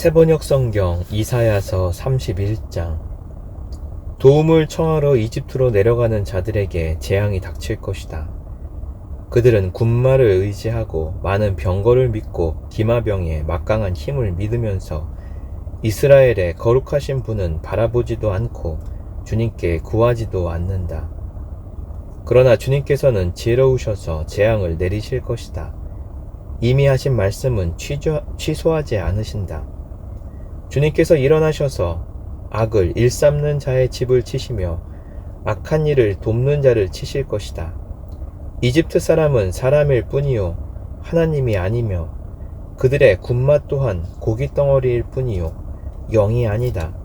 세번역 성경 이사야서 31장. 도움을 청하러 이집트로 내려가는 자들에게 재앙이 닥칠 것이다. 그들은 군마를 의지하고 많은 병거를 믿고 기마병의 막강한 힘을 믿으면서 이스라엘의 거룩하신 분은 바라보지도 않고 주님께 구하지도 않는다. 그러나 주님께서는 지혜로우셔서 재앙을 내리실 것이다. 이미 하신 말씀은 취소하지 않으신다. 주님께서 일어나셔서 악을 일삼는 자의 집을 치시며 악한 일을 돕는 자를 치실 것이다. 이집트 사람은 사람일 뿐이요 하나님이 아니며 그들의 군마 또한 고깃덩어리일 뿐이요 영이 아니다.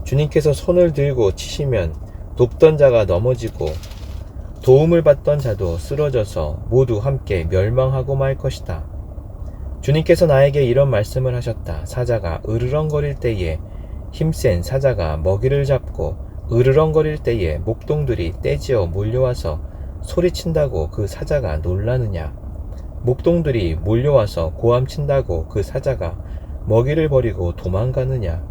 주님께서 손을 들고 치시면 돕던 자가 넘어지고 도움을 받던 자도 쓰러져서 모두 함께 멸망하고 말 것이다. 주님께서 나에게 이런 말씀을 하셨다. 사자가 으르렁거릴 때에 힘센 사자가 먹이를 잡고 으르렁거릴 때에 목동들이 떼지어 몰려와서 소리친다고 그 사자가 놀라느냐? 목동들이 몰려와서 고함친다고 그 사자가 먹이를 버리고 도망가느냐?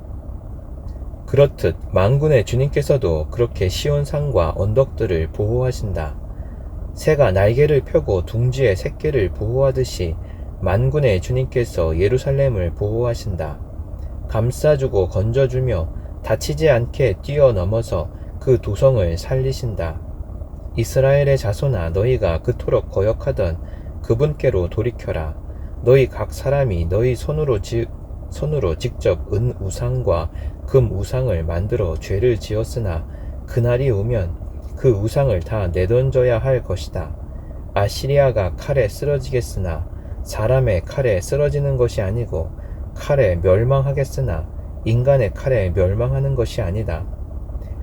그렇듯 만군의 주님께서도 그렇게 시온 산과 언덕들을 보호하신다. 새가 날개를 펴고 둥지의 새끼를 보호하듯이 만군의 주님께서 예루살렘을 보호하신다. 감싸주고 건져주며 다치지 않게 뛰어넘어서 그 도성을 살리신다. 이스라엘의 자손아, 너희가 그토록 거역하던 그분께로 돌이켜라. 너희 각 사람이 너희 손으로 직접 은 우상과 금 우상을 만들어 죄를 지었으나 그날이 오면 그 우상을 다 내던져야 할 것이다. 아시리아가 칼에 쓰러지겠으나 사람의 칼에 쓰러지는 것이 아니고 칼에 멸망하겠으나 인간의 칼에 멸망하는 것이 아니다.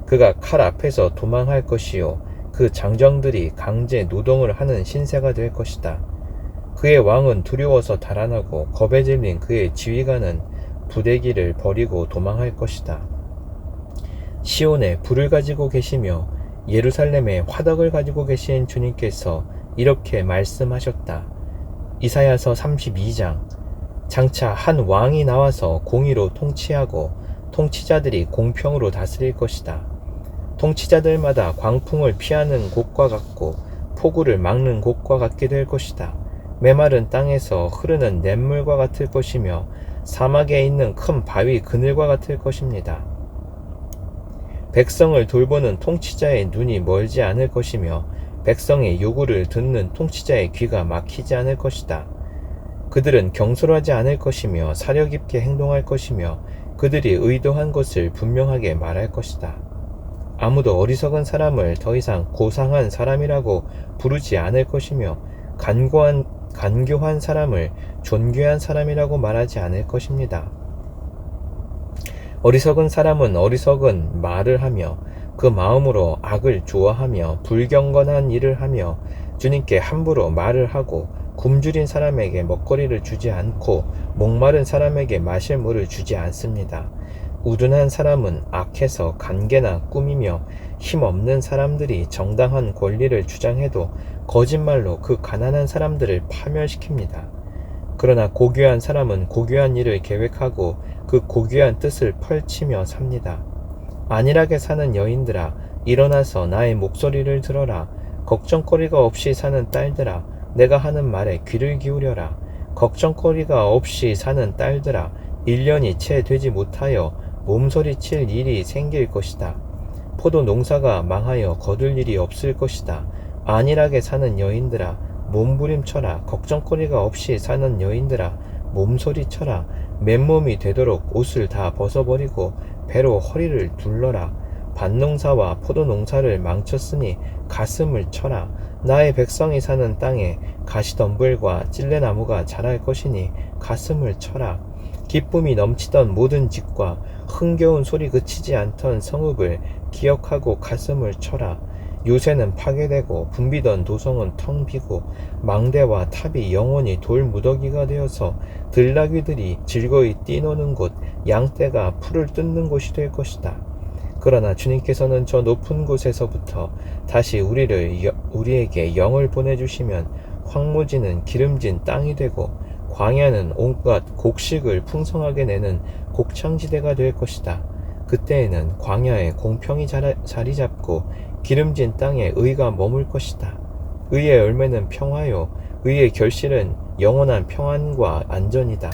그가 칼 앞에서 도망할 것이요 그 장정들이 강제 노동을 하는 신세가 될 것이다. 그의 왕은 두려워서 달아나고 겁에 질린 그의 지휘관은 부대기를 버리고 도망할 것이다. 시온에 불을 가지고 계시며 예루살렘에 화덕을 가지고 계신 주님께서 이렇게 말씀하셨다. 이사야서 32장. 장차 한 왕이 나와서 공의로 통치하고 통치자들이 공평으로 다스릴 것이다. 통치자들마다 광풍을 피하는 곳과 같고 폭우를 막는 곳과 같게 될 것이다. 메마른 땅에서 흐르는 냇물과 같을 것이며 사막에 있는 큰 바위 그늘과 같을 것입니다. 백성을 돌보는 통치자의 눈이 멀지 않을 것이며 백성의 요구를 듣는 통치자의 귀가 막히지 않을 것이다. 그들은 경솔하지 않을 것이며 사려 깊게 행동할 것이며 그들이 의도한 것을 분명하게 말할 것이다. 아무도 어리석은 사람을 더 이상 고상한 사람이라고 부르지 않을 것이며 간교한 사람을 존귀한 사람이라고 말하지 않을 것입니다. 어리석은 사람은 어리석은 말을 하며 그 마음으로 악을 좋아하며 불경건한 일을 하며 주님께 함부로 말을 하고 굶주린 사람에게 먹거리를 주지 않고 목마른 사람에게 마실 물을 주지 않습니다. 우둔한 사람은 악해서 간계나 꾸미며 힘없는 사람들이 정당한 권리를 주장해도 거짓말로 그 가난한 사람들을 파멸시킵니다. 그러나 고귀한 사람은 고귀한 일을 계획하고 그 고귀한 뜻을 펼치며 삽니다. 안일하게 사는 여인들아, 일어나서 나의 목소리를 들어라. 걱정거리가 없이 사는 딸들아, 내가 하는 말에 귀를 기울여라. 걱정거리가 없이 사는 딸들아, 1년이 채 되지 못하여 몸서리칠 일이 생길 것이다. 포도 농사가 망하여 거둘 일이 없을 것이다. 안일하게 사는 여인들아, 몸부림쳐라. 걱정거리가 없이 사는 여인들아, 몸소리쳐라. 맨몸이 되도록 옷을 다 벗어버리고 배로 허리를 둘러라. 밭농사와 포도농사를 망쳤으니 가슴을 쳐라. 나의 백성이 사는 땅에 가시덤불과 찔레나무가 자랄 것이니 가슴을 쳐라. 기쁨이 넘치던 모든 집과 흥겨운 소리 그치지 않던 성읍을 기억하고 가슴을 쳐라. 요새는 파괴되고 붐비던 도성은 텅 비고 망대와 탑이 영원히 돌무더기가 되어서 들나귀들이 즐거이 뛰노는 곳, 양떼가 풀을 뜯는 곳이 될 것이다. 그러나 주님께서는 저 높은 곳에서부터 다시 우리에게 영을 보내주시면 황무지는 기름진 땅이 되고 광야는 온갖 곡식을 풍성하게 내는 곡창지대가 될 것이다. 그때에는 광야에 공평이 자리 잡고 기름진 땅에 의가 머물 것이다. 의의 열매는 평화요, 의의 결실은 영원한 평안과 안전이다.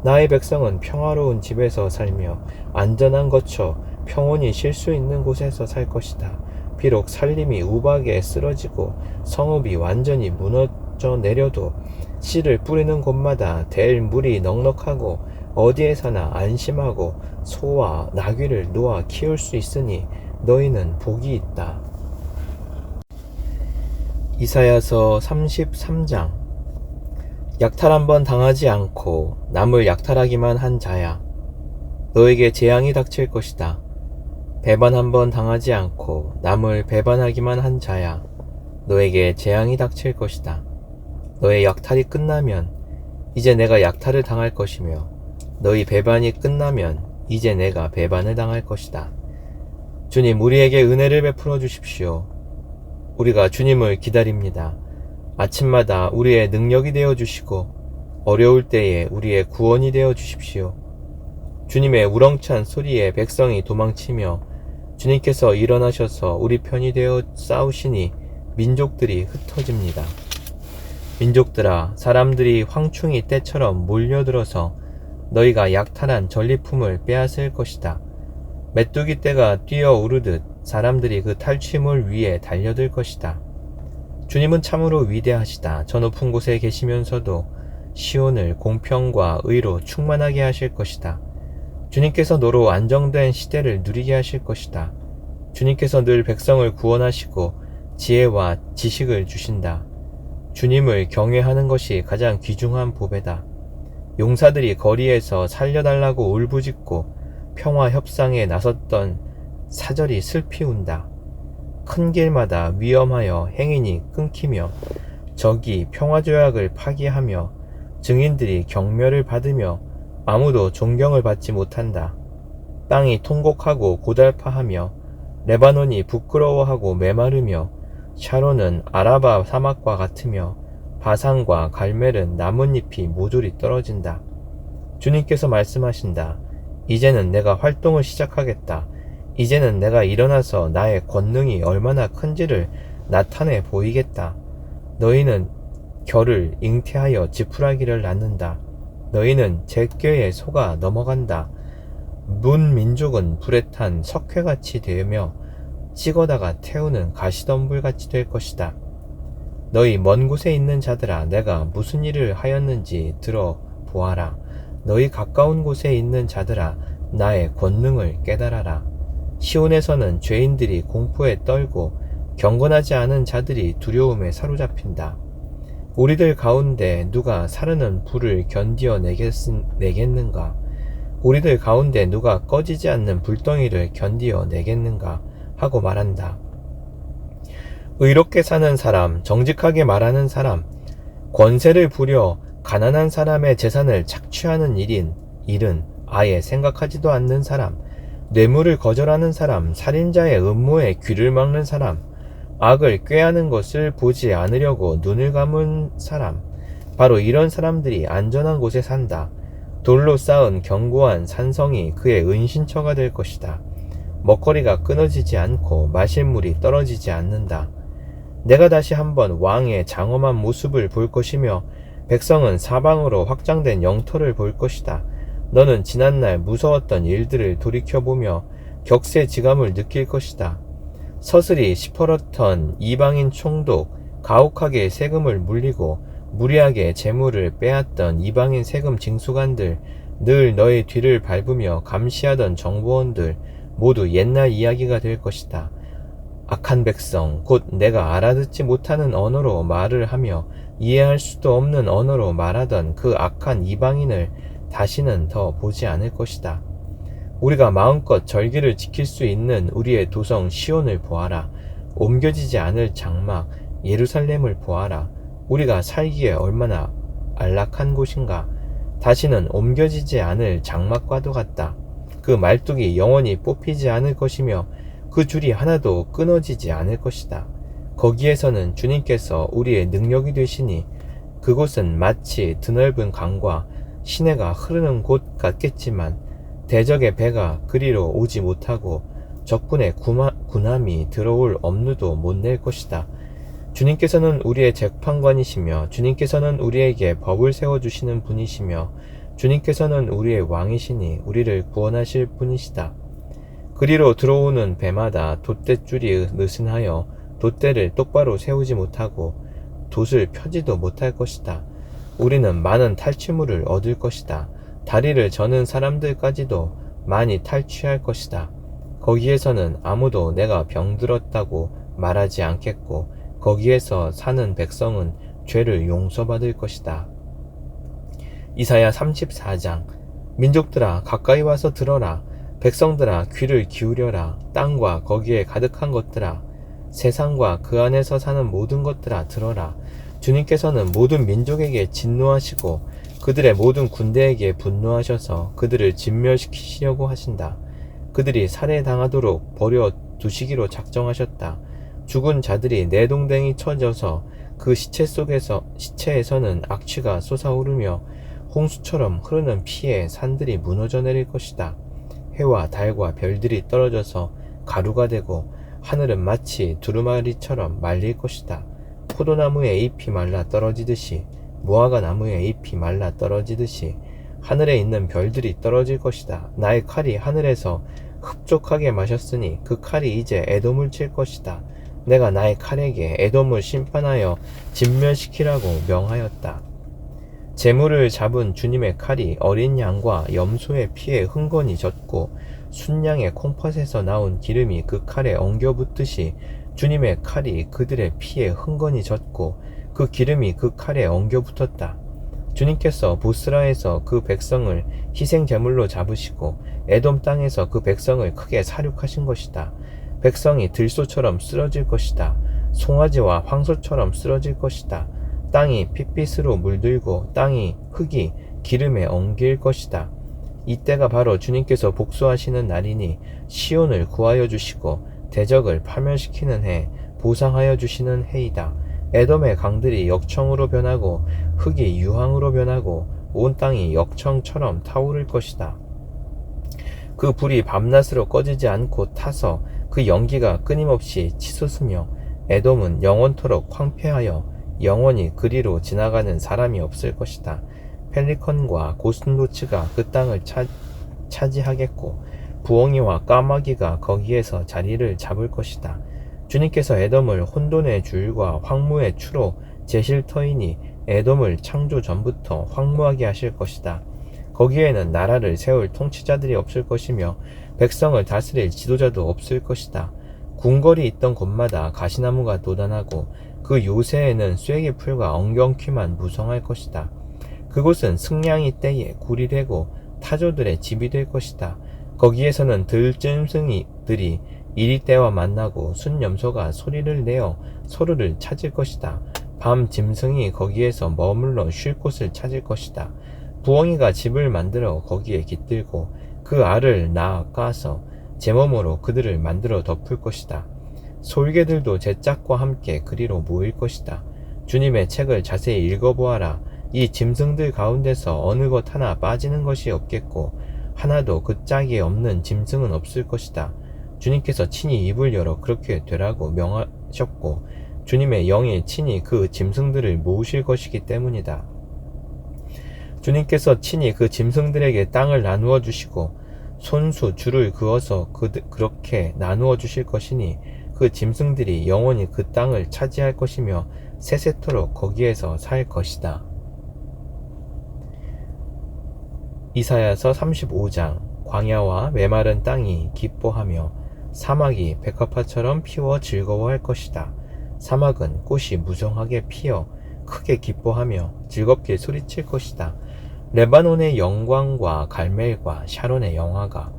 나의 백성은 평화로운 집에서 살며 안전한 거처 평온히 쉴 수 있는 곳에서 살 것이다. 비록 살림이 우박에 쓰러지고 성읍이 완전히 무너져 내려도 씨를 뿌리는 곳마다 댈 물이 넉넉하고 어디에서나 안심하고 소와 나귀를 놓아 키울 수 있으니 너희는 복이 있다. 이사야서 33장. 약탈 한번 당하지 않고 남을 약탈하기만 한 자야, 너에게 재앙이 닥칠 것이다. 배반 한번 당하지 않고 남을 배반하기만 한 자야, 너에게 재앙이 닥칠 것이다. 너의 약탈이 끝나면 이제 내가 약탈을 당할 것이며 너희 배반이 끝나면 이제 내가 배반을 당할 것이다. 주님, 우리에게 은혜를 베풀어 주십시오. 우리가 주님을 기다립니다. 아침마다 우리의 능력이 되어 주시고 어려울 때에 우리의 구원이 되어 주십시오. 주님의 우렁찬 소리에 백성이 도망치며 주님께서 일어나셔서 우리 편이 되어 싸우시니 민족들이 흩어집니다. 민족들아, 사람들이 황충이 때처럼 몰려들어서 너희가 약탈한 전리품을 빼앗을 것이다. 메뚜기 떼가 뛰어오르듯 사람들이 그 탈취물 위에 달려들 것이다. 주님은 참으로 위대하시다. 저 높은 곳에 계시면서도 시온을 공평과 의로 충만하게 하실 것이다. 주님께서 너로 안정된 시대를 누리게 하실 것이다. 주님께서 늘 백성을 구원하시고 지혜와 지식을 주신다. 주님을 경외하는 것이 가장 귀중한 보배다. 용사들이 거리에서 살려달라고 울부짖고 평화 협상에 나섰던 사절이 슬피 운다. 큰 길마다 위험하여 행인이 끊기며 적이 평화조약을 파기하며 증인들이 경멸을 받으며 아무도 존경을 받지 못한다. 땅이 통곡하고 고달파하며 레바논이 부끄러워하고 메마르며 샤론은 아라바 사막과 같으며 바산과 갈멜은 나뭇잎이 모조리 떨어진다. 주님께서 말씀하신다. 이제는 내가 활동을 시작하겠다. 이제는 내가 일어나서 나의 권능이 얼마나 큰지를 나타내 보이겠다. 너희는 결을 잉태하여 지푸라기를 낳는다. 너희는 제꾀에 속아 넘어간다. 문 민족은 불에 탄 석회같이 되며 찍어다가 태우는 가시덤불같이 될 것이다. 너희 먼 곳에 있는 자들아, 내가 무슨 일을 하였는지 들어보아라. 너희 가까운 곳에 있는 자들아, 나의 권능을 깨달아라. 시온에서는 죄인들이 공포에 떨고 경건하지 않은 자들이 두려움에 사로잡힌다. 우리들 가운데 누가 사르는 불을 견디어 내겠는가? 우리들 가운데 누가 꺼지지 않는 불덩이를 견디어 내겠는가? 하고 말한다. 의롭게 사는 사람, 정직하게 말하는 사람, 권세를 부려 가난한 사람의 재산을 착취하는 일은 아예 생각하지도 않는 사람, 뇌물을 거절하는 사람, 살인자의 음모에 귀를 막는 사람, 악을 꾀하는 것을 보지 않으려고 눈을 감은 사람, 바로 이런 사람들이 안전한 곳에 산다. 돌로 쌓은 견고한 산성이 그의 은신처가 될 것이다. 먹거리가 끊어지지 않고 마실 물이 떨어지지 않는다. 내가 다시 한번 왕의 장엄한 모습을 볼 것이며 백성은 사방으로 확장된 영토를 볼 것이다. 너는 지난날 무서웠던 일들을 돌이켜보며 격세지감을 느낄 것이다. 서슬이 시퍼렇던 이방인 총독, 가혹하게 세금을 물리고 무리하게 재물을 빼앗던 이방인 세금 징수관들, 늘 너의 뒤를 밟으며 감시하던 정보원들, 모두 옛날 이야기가 될 것이다. 악한 백성, 곧 내가 알아듣지 못하는 언어로 말을 하며 이해할 수도 없는 언어로 말하던 그 악한 이방인을 다시는 더 보지 않을 것이다. 우리가 마음껏 절기를 지킬 수 있는 우리의 도성 시온을 보아라. 옮겨지지 않을 장막 예루살렘을 보아라. 우리가 살기에 얼마나 안락한 곳인가. 다시는 옮겨지지 않을 장막과도 같다. 그 말뚝이 영원히 뽑히지 않을 것이며 그 줄이 하나도 끊어지지 않을 것이다. 거기에서는 주님께서 우리의 능력이 되시니 그곳은 마치 드넓은 강과 시내가 흐르는 곳 같겠지만 대적의 배가 그리로 오지 못하고 적군의 군함이 들어올 엄두도 못 낼 것이다. 주님께서는 우리의 재판관이시며 주님께서는 우리에게 법을 세워주시는 분이시며 주님께서는 우리의 왕이시니 우리를 구원하실 분이시다. 그리로 들어오는 배마다 돛대줄이 느슨하여 돛대를 똑바로 세우지 못하고 돛을 펴지도 못할 것이다. 우리는 많은 탈취물을 얻을 것이다. 다리를 저는 사람들까지도 많이 탈취할 것이다. 거기에서는 아무도 내가 병들었다고 말하지 않겠고 거기에서 사는 백성은 죄를 용서받을 것이다. 이사야 34장. 민족들아 가까이 와서 들어라. 백성들아 귀를 기울여라. 땅과 거기에 가득한 것들아, 세상과 그 안에서 사는 모든 것들아 들어라. 주님께서는 모든 민족에게 진노하시고 그들의 모든 군대에게 분노하셔서 그들을 진멸시키시려고 하신다. 그들이 살해당하도록 버려 두시기로 작정하셨다. 죽은 자들이 내동댕이 쳐져서 그 시체에서는 악취가 솟아오르며 홍수처럼 흐르는 피에 산들이 무너져 내릴 것이다. 해와 달과 별들이 떨어져서 가루가 되고 하늘은 마치 두루마리처럼 말릴 것이다. 포도나무의 잎이 말라 떨어지듯이 무화과 나무의 잎이 말라 떨어지듯이 하늘에 있는 별들이 떨어질 것이다. 나의 칼이 하늘에서 흡족하게 마셨으니 그 칼이 이제 에돔을 칠 것이다. 내가 나의 칼에게 에돔을 심판하여 진멸시키라고 명하였다. 재물을 잡은 주님의 칼이 어린 양과 염소의 피에 흥건히 젖고 순양의 콩팥에서 나온 기름이 그 칼에 엉겨 붙듯이 주님의 칼이 그들의 피에 흥건히 젖고 그 기름이 그 칼에 엉겨 붙었다. 주님께서 보스라에서 그 백성을 희생 제물로 잡으시고 에돔 땅에서 그 백성을 크게 사륙하신 것이다. 백성이 들소처럼 쓰러질 것이다. 송아지와 황소처럼 쓰러질 것이다. 땅이 핏빛으로 물들고 흙이 기름에 엉길 것이다. 이때가 바로 주님께서 복수하시는 날이니 시온을 구하여 주시고 대적을 파멸시키는 해, 보상하여 주시는 해이다. 에돔의 강들이 역청으로 변하고 흙이 유황으로 변하고 온 땅이 역청처럼 타오를 것이다. 그 불이 밤낮으로 꺼지지 않고 타서 그 연기가 끊임없이 치솟으며 에돔은 영원토록 황폐하여 영원히 그리로 지나가는 사람이 없을 것이다. 펠리컨과 고슴도치가 그 땅을 차지하겠고 부엉이와 까마귀가 거기에서 자리를 잡을 것이다. 주님께서 에돔을 혼돈의 줄과 황무의 추로 재실 터이니 에돔을 창조 전부터 황무하게 하실 것이다. 거기에는 나라를 세울 통치자들이 없을 것이며 백성을 다스릴 지도자도 없을 것이다. 궁궐이 있던 곳마다 가시나무가 돋아나고 그 요새에는 쐐기풀과 엉겅퀴만 무성할 것이다. 그곳은 승냥이 떼에 굴이 되고 타조들의 집이 될 것이다. 거기에서는 들짐승이들이 이리떼와 만나고 순염소가 소리를 내어 서로를 찾을 것이다. 밤 짐승이 거기에서 머물러 쉴 곳을 찾을 것이다. 부엉이가 집을 만들어 거기에 깃들고 그 알을 낳아 까서 제 몸으로 그들을 만들어 덮을 것이다. 솔개들도 제 짝과 함께 그리로 모일 것이다. 주님의 책을 자세히 읽어보아라. 이 짐승들 가운데서 어느 것 하나 빠지는 것이 없겠고 하나도 그 짝이 없는 짐승은 없을 것이다. 주님께서 친히 입을 열어 그렇게 되라고 명하셨고 주님의 영이 친히 그 짐승들을 모으실 것이기 때문이다. 주님께서 친히 그 짐승들에게 땅을 나누어 주시고 손수 줄을 그어서 그렇게 나누어 주실 것이니 그 짐승들이 영원히 그 땅을 차지할 것이며 세세토록 거기에서 살 것이다. 이사야서 35장. 광야와 메마른 땅이 기뻐하며 사막이 백합화처럼 피워 즐거워할 것이다. 사막은 꽃이 무성하게 피어 크게 기뻐하며 즐겁게 소리칠 것이다. 레바논의 영광과 갈멜과 샤론의 영화가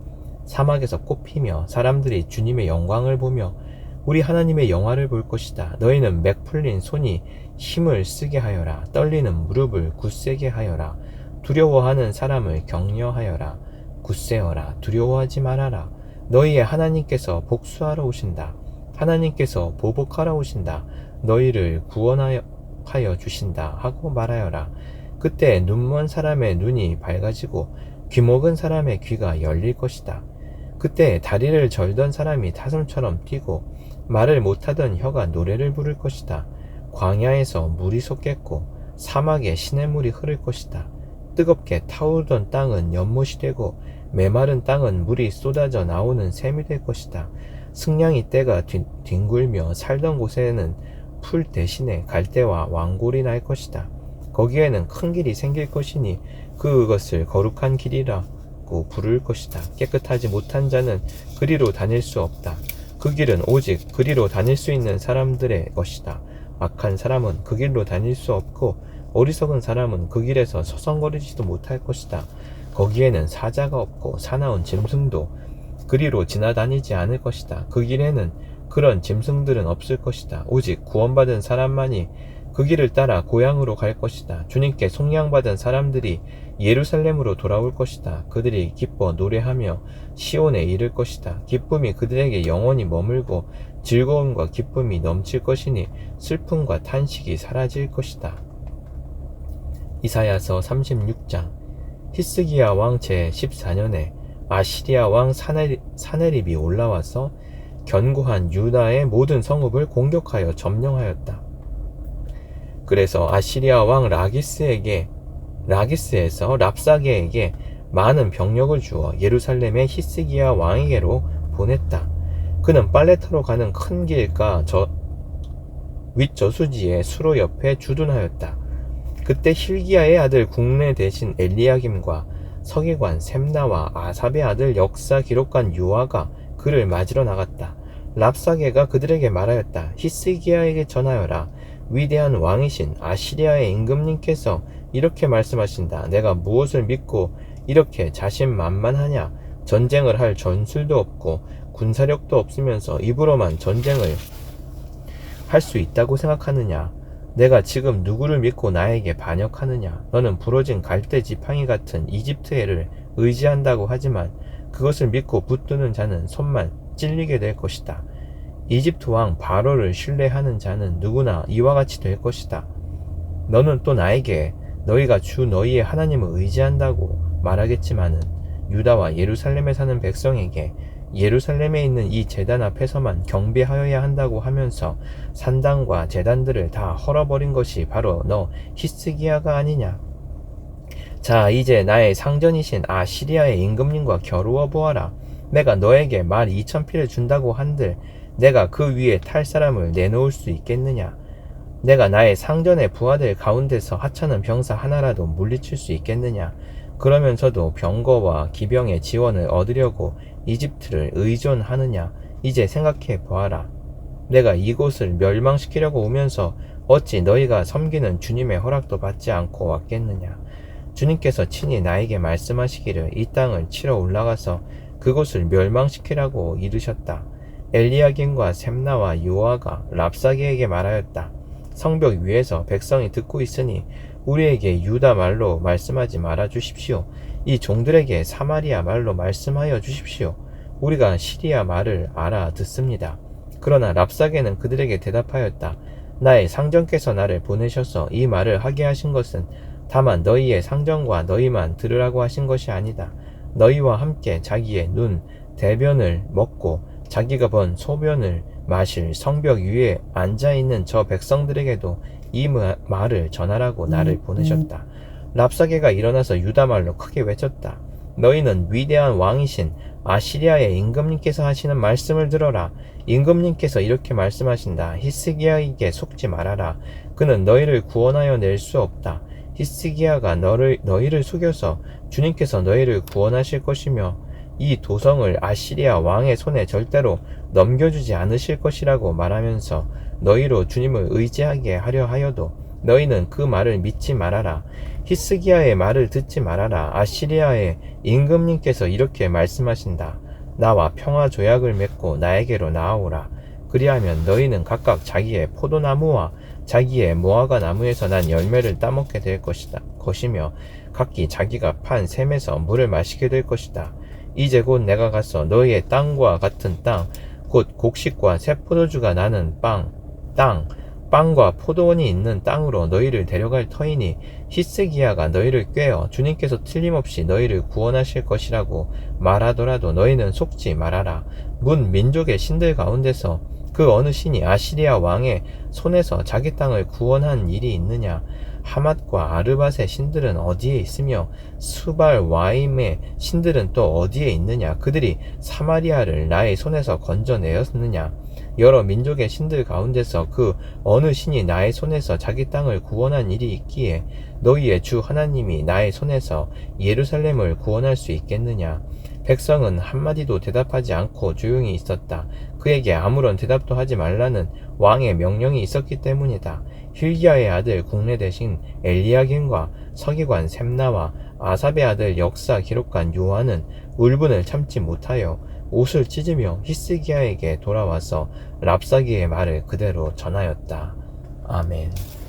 사막에서 꽃피며 사람들이 주님의 영광을 보며 우리 하나님의 영화를 볼 것이다. 너희는 맥 풀린 손이 힘을 쓰게 하여라. 떨리는 무릎을 굳세게 하여라. 두려워하는 사람을 격려하여라. 굳세어라. 두려워하지 말아라. 너희의 하나님께서 복수하러 오신다. 하나님께서 보복하러 오신다. 너희를 대답하여 주신다 하고 말하여라. 그때 눈먼 사람의 눈이 밝아지고 귀먹은 사람의 귀가 열릴 것이다. 그때 다리를 절던 사람이 사슴처럼 뛰고 말을 못하던 혀가 노래를 부를 것이다. 광야에서 물이 솟겠고 사막에 시냇물이 흐를 것이다. 뜨겁게 타오르던 땅은 연못이 되고 메마른 땅은 물이 쏟아져 나오는 샘이 될 것이다. 승냥이 떼가 뒹굴며 살던 곳에는 풀 대신에 갈대와 왕골이 날 것이다. 거기에는 큰 길이 생길 것이니 그것을 거룩한 길이라고 부를 것이다. 깨끗하지 못한 자는 그리로 다닐 수 없다. 그 길은 오직 그리로 다닐 수 있는 사람들의 것이다. 악한 사람은 그 길로 다닐 수 없고 어리석은 사람은 그 길에서 서성거리지도 못할 것이다. 거기에는 사자가 없고 사나운 짐승도 그리로 지나다니지 않을 것이다. 그 길에는 그런 짐승들은 없을 것이다. 오직 구원받은 사람만이 그 길을 따라 고향으로 갈 것이다. 주님께 속량받은 사람들이 예루살렘으로 돌아올 것이다. 그들이 기뻐 노래하며 시온에 이를 것이다. 기쁨이 그들에게 영원히 머물고 즐거움과 기쁨이 넘칠 것이니 슬픔과 탄식이 사라질 것이다. 이사야서 36장. 히스기야 왕 제14년에 아시리아 왕 사네립이 올라와서 견고한 유다의 모든 성읍을 공격하여 점령하였다. 그래서 아시리아 왕 라기스에서 랍사게에게 많은 병력을 주어 예루살렘의 히스기야 왕에게로 보냈다. 그는 빨래터로 가는 큰 길가 윗저수지의 수로 옆에 주둔하였다. 그때 힐기야의 아들 국내 대신 엘리야김과 서기관 셈나와 아삽의 아들 역사 기록관 요아가 그를 맞으러 나갔다. 랍사게가 그들에게 말하였다. 히스기야에게 전하여라. 위대한 왕이신 아시리아의 임금님께서 이렇게 말씀하신다. 내가 무엇을 믿고 이렇게 자신만만하냐? 전쟁을 할 전술도 없고 군사력도 없으면서 입으로만 전쟁을 할 수 있다고 생각하느냐? 내가 지금 누구를 믿고 나에게 반역하느냐? 너는 부러진 갈대 지팡이 같은 이집트 애를 의지한다고 하지만 그것을 믿고 붙드는 자는 손만 찔리게 될 것이다. 이집트 왕 바로를 신뢰하는 자는 누구나 이와 같이 될 것이다. 너는 또 나에게 너희가 주 너희의 하나님을 의지한다고 말하겠지만은 유다와 예루살렘에 사는 백성에게 예루살렘에 있는 이 제단 앞에서만 경배하여야 한다고 하면서 산당과 제단들을 다 헐어버린 것이 바로 너 히스기야가 아니냐? 자, 이제 나의 상전이신 아시리아의 임금님과 겨루어 보아라. 내가 너에게 말 2,000피를 준다고 한들 내가 그 위에 탈 사람을 내놓을 수 있겠느냐? 내가 나의 상전의 부하들 가운데서 하찮은 병사 하나라도 물리칠 수 있겠느냐? 그러면서도 병거와 기병의 지원을 얻으려고 이집트를 의존하느냐? 이제 생각해 보아라. 내가 이곳을 멸망시키려고 오면서 어찌 너희가 섬기는 주님의 허락도 받지 않고 왔겠느냐? 주님께서 친히 나에게 말씀하시기를 이 땅을 치러 올라가서 그곳을 멸망시키라고 이르셨다. 엘리야김과 셈나와 요아가 랍사게에게 말하였다. 성벽 위에서 백성이 듣고 있으니 우리에게 유다 말로 말씀하지 말아 주십시오. 이 종들에게 사마리아 말로 말씀하여 주십시오. 우리가 시리아 말을 알아듣습니다. 그러나 랍사게는 그들에게 대답하였다. 나의 상전께서 나를 보내셔서 이 말을 하게 하신 것은 다만 너희의 상전과 너희만 들으라고 하신 것이 아니다. 너희와 함께 자기의 눈, 대변을 먹고 자기가 번 소변을 마실 성벽 위에 앉아있는 저 백성들에게도 이 말을 전하라고 나를 보내셨다. 랍사게가 일어나서 유다말로 크게 외쳤다. 너희는 위대한 왕이신 아시리아의 임금님께서 하시는 말씀을 들어라. 임금님께서 이렇게 말씀하신다. 히스기야에게 속지 말아라. 그는 너희를 구원하여 낼 수 없다. 히스기야가 너희를 속여서 주님께서 너희를 구원하실 것이며 이 도성을 아시리아 왕의 손에 절대로 넘겨주지 않으실 것이라고 말하면서 너희로 주님을 의지하게 하려 하여도 너희는 그 말을 믿지 말아라. 히스기야의 말을 듣지 말아라. 아시리아의 임금님께서 이렇게 말씀하신다. 나와 평화 조약을 맺고 나에게로 나아오라. 그리하면 너희는 각각 자기의 포도나무와 자기의 무화과 나무에서 난 열매를 따먹게 될 것이며 각기 자기가 판 샘에서 물을 마시게 될 것이다. 이제 곧 내가 가서 너희의 땅과 같은 땅, 곧 곡식과 새 포도주가 나는 땅, 빵과 포도원이 있는 땅으로 너희를 데려갈 터이니 히스기야가 너희를 꾀어 주님께서 틀림없이 너희를 구원하실 것이라고 말하더라도 너희는 속지 말아라. 문 민족의 신들 가운데서 그 어느 신이 아시리아 왕의 손에서 자기 땅을 구원한 일이 있느냐? 하맛과 아르밧의 신들은 어디에 있으며 수발 와임의 신들은 또 어디에 있느냐? 그들이 사마리아를 나의 손에서 건져내었느냐? 여러 민족의 신들 가운데서 그 어느 신이 나의 손에서 자기 땅을 구원한 일이 있기에 너희의 주 하나님이 나의 손에서 예루살렘을 구원할 수 있겠느냐? 백성은 한마디도 대답하지 않고 조용히 있었다. 그에게 아무런 대답도 하지 말라는 왕의 명령이 있었기 때문이다. 힐기야의 아들 국내 대신 엘리야긴과 서기관 셈나와 아삽의 아들 역사 기록관 요한은 울분을 참지 못하여 옷을 찢으며 히스기야에게 돌아와서 랍사기의 말을 그대로 전하였다. 아멘.